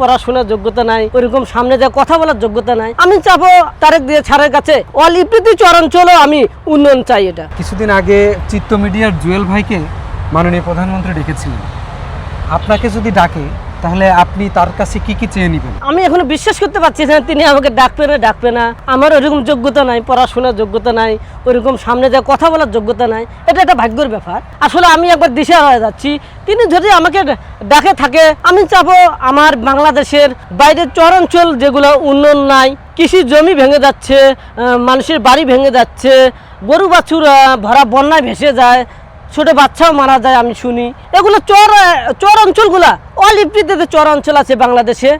পড়াশোনার যোগ্যতা নাই, ওইরকম সামনে যা কথা বলার যোগ্যতা নাই। আমি চাবো তারেক দিয়ে ছাড়ের কাছে অলিপিতি চরঞ্চলও আমি উন্নয়ন চাই। এটা কিছুদিন আগে চিত্ত মিডিয়ার জুয়েল ভাইকে মাননীয় প্রধানমন্ত্রী ডেকেছিলেন। আপনাকে যদি ডাকে তাহলে আপনি তার কাছে কি কি চেয়ে নেবেন? আমি এখনো বিশ্বাস করতে পারছি না তিনি আমাকে ডাকবে না। আমার ওইরকম যোগ্যতা নাই, পড়াশোনার যোগ্যতা নাই, ওইরকম সামনে যা কথা বলার যোগ্যতা নাই। এটা একটা ভাগ্যের ব্যাপার। আসলে আমি একবার দিশা হয়ে যাচ্ছি। তিনি যদি আমাকে ডাকে থাকে, আমি চাবো আমার বাংলাদেশের বাইরের চরাঞ্চল যেগুলো উন্নয়ন নাই, কৃষি জমি ভেঙে যাচ্ছে, মানুষের বাড়ি ভেঙে যাচ্ছে, গরু বাছুর ভরা বন্যায় ভেসে যায়, ছোট বাচ্চাও মারা যায় আমি শুনি। এগুলো চর অঞ্চলগুলা অলিপিতে চর অঞ্চল আছে বাংলাদেশে,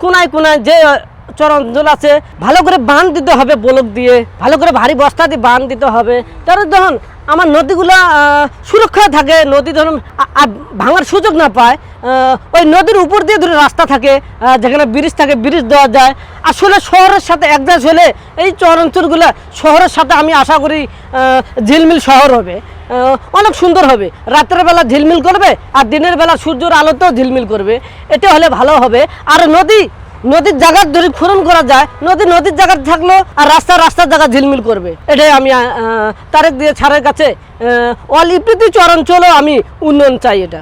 কোনায় কোনায় যে চর অঞ্চল আছে ভালো করে বাঁধ দিতে হবে, ব্লক দিয়ে ভালো করে ভারী বস্তা দিয়ে বাঁধ দিতে হবে। তাহলে ধরুন আমার নদীগুলা সুরক্ষা থাকে, নদী ধরুন ভাঙার সুযোগ না পায়। ওই নদীর উপর দিয়ে ধরে রাস্তা থাকে, যেখানে ব্রিজ থাকে ব্রিজ দেওয়া যায়। আসলে শহরের সাথে একদাস হলে এই চর অঞ্চলগুলো শহরের সাথে আমি আশা করি ঝিলমিল শহর হবে, অনেক সুন্দর হবে। রাতের বেলা ঝিলমিল করবে আর দিনের বেলা সূর্যের আলোতেও ঝিলমিল করবে। এটা হলে ভালো হবে। আর নদীর জায়গার যদি খনন করা যায়, নদীর জায়গা থাকলো আর রাস্তার জায়গা ঝিলমিল করবে। এটাই আমি তারেক দিয়ে ছাড়ের কাছে অলিপিতি চরাঞ্চলও আমি উন্নয়ন চাই। এটা